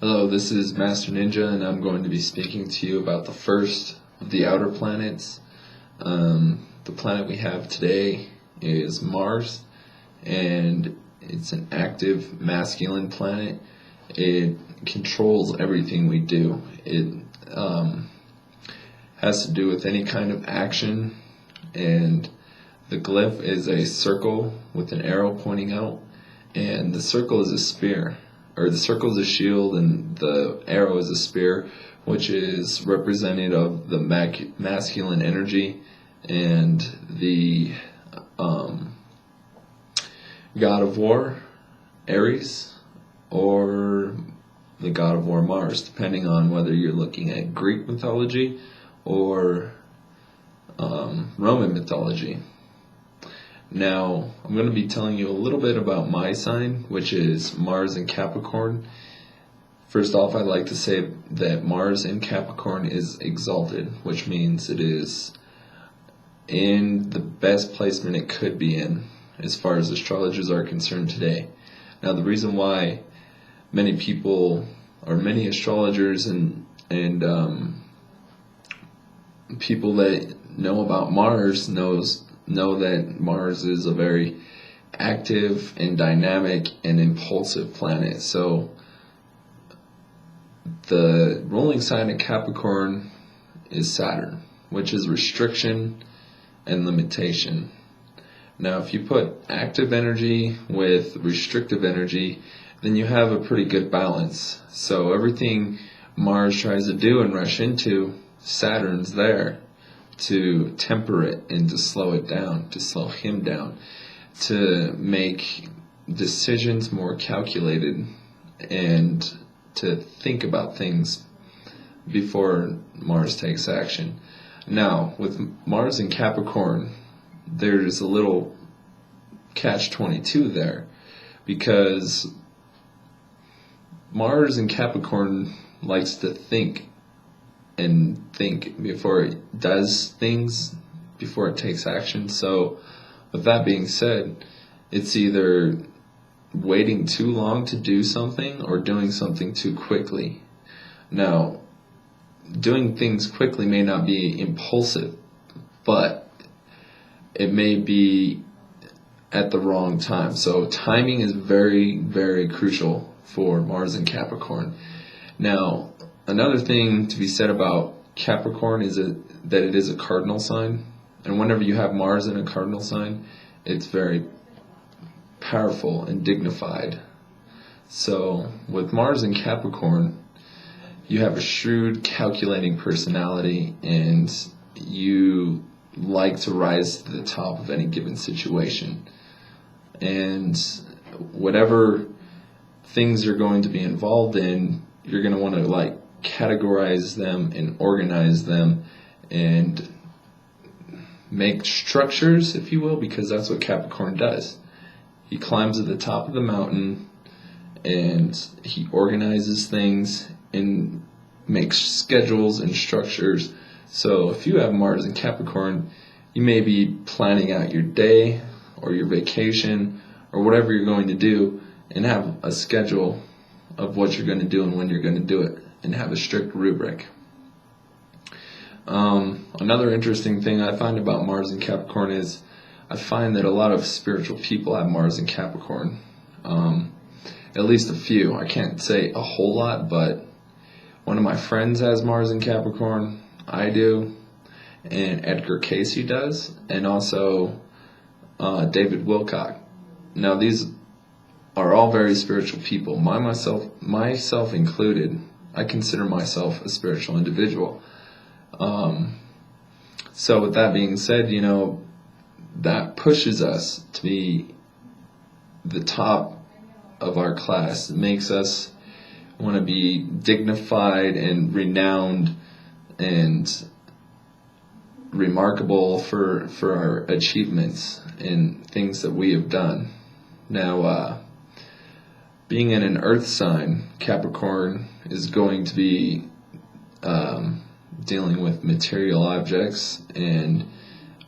Hello, this is Master Ninja, and I'm going to be speaking to you about the first of the outer planets. The planet we have today is Mars, and it's an active masculine planet. It controls everything we do. It has to do with any kind of action, and the glyph is a circle with an arrow pointing out, and the circle is a spear. Or the circle is a shield and the arrow is a spear, which is representative of the masculine energy, and the god of war, Ares, or the god of war, Mars, depending on whether you're looking at Greek mythology or Roman mythology. Now, I'm going to be telling you a little bit about my sign, which is Mars in Capricorn. First off, I'd like to say that Mars in Capricorn is exalted, which means it is in the best placement it could be in, as far as astrologers are concerned today. Now, the reason why many people, or many astrologers and people that know about Mars know that Mars is a very active and dynamic and impulsive planet. So the ruling sign of Capricorn is Saturn, which is restriction and limitation. Now, if you put active energy with restrictive energy, then you have a pretty good balance. So everything Mars tries to do and rush into, Saturn's there to temper it and to slow it down, to slow him down, to make decisions more calculated and to think about things before Mars takes action. Now, with Mars in Capricorn, there's a little catch-22 there, because Mars in Capricorn likes to think before it does things, before it takes action. So with that being said, it's either waiting too long to do something or doing something too quickly. Now, doing things quickly may not be impulsive, but it may be at the wrong time. So timing is very, very crucial for Mars in Capricorn. Now, another thing to be said about Capricorn is that it is a cardinal sign, and whenever you have Mars in a cardinal sign, it's very powerful and dignified. So with Mars in Capricorn, you have a shrewd, calculating personality, and you like to rise to the top of any given situation. And whatever things you're going to be involved in, you're going to want to categorize them and organize them and make structures, if you will, because that's what Capricorn does. He climbs to the top of the mountain and he organizes things and makes schedules and structures. So if you have Mars in Capricorn, you may be planning out your day or your vacation or whatever you're going to do and have a schedule of what you're going to do and when you're going to do it, and have a strict rubric. Another interesting thing I find about Mars in Capricorn is I find that a lot of spiritual people have Mars in Capricorn. At least a few. I can't say a whole lot, but one of my friends has Mars in Capricorn. I do. And Edgar Casey does. And also David Wilcock. Now, these are all very spiritual people. Myself included. I consider myself a spiritual individual. So with that being said, that pushes us to be the top of our class. It makes us want to be dignified and renowned and remarkable for our achievements and things that we have done. Now, being in an earth sign, Capricorn is going to be dealing with material objects and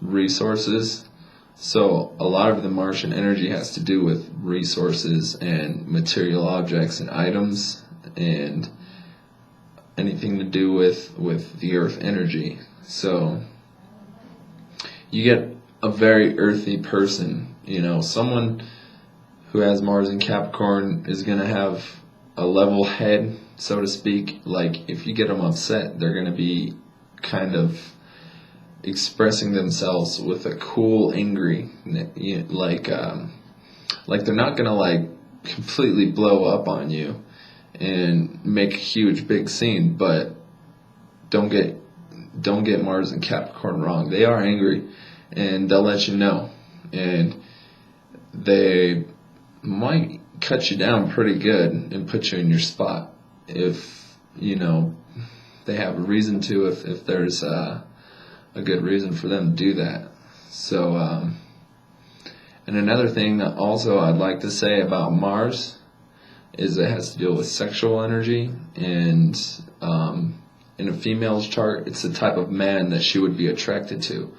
resources. So a lot of the Martian energy has to do with resources and material objects and items and anything to do with the earth energy. So you get a very earthy person, someone who has Mars in Capricorn is going to have a level head, so to speak. Like, if you get them upset, they're going to be kind of expressing themselves with a cool, angry, like they're not going to like completely blow up on you and make a huge big scene, but don't get Mars and Capricorn wrong. They are angry, and they'll let you know, and they might cut you down pretty good and put you in your spot if they have a reason to, if there's a good reason for them to do that. So and another thing that also I'd like to say about Mars is it has to deal with sexual energy, and in a female's chart, it's the type of man that she would be attracted to.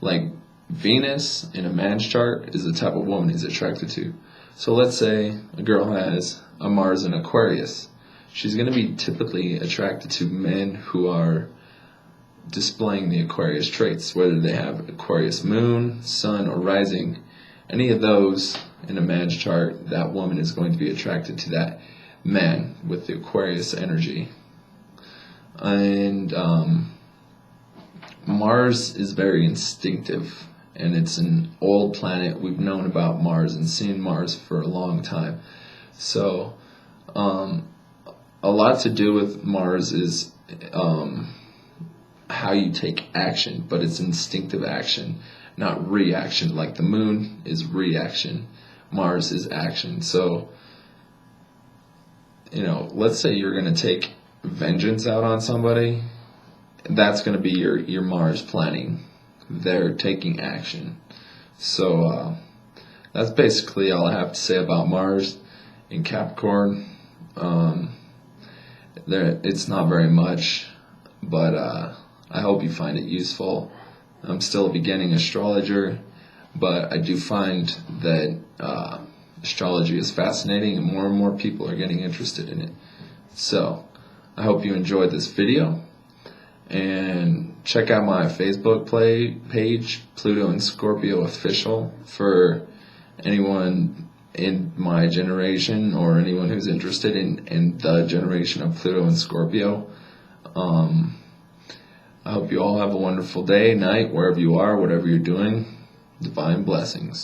Like, Venus in a man's chart is the type of woman he's attracted to. So let's say a girl has a Mars in Aquarius. She's going to be typically attracted to men who are displaying the Aquarius traits, whether they have Aquarius moon, sun, or rising. Any of those in a man's chart, that woman is going to be attracted to that man with the Aquarius energy. And Mars is very instinctive, and it's an old planet. We've known about Mars and seen Mars for a long time. So a lot to do with Mars is how you take action, but it's instinctive action, not reaction. Like the moon is reaction, Mars is action. So let's say you're going to take vengeance out on somebody. That's going to be your Mars planning. They're taking action. So that's basically all I have to say about Mars in Capricorn. It's not very much, but I hope you find it useful. I'm still a beginning astrologer, but I do find that astrology is fascinating, and more people are getting interested in it. So I hope you enjoyed this video, and check out my Facebook page, Pluto and Scorpio Official, for anyone in my generation or anyone who's interested in the generation of Pluto and Scorpio. I hope you all have a wonderful day, night, wherever you are, whatever you're doing. Divine blessings.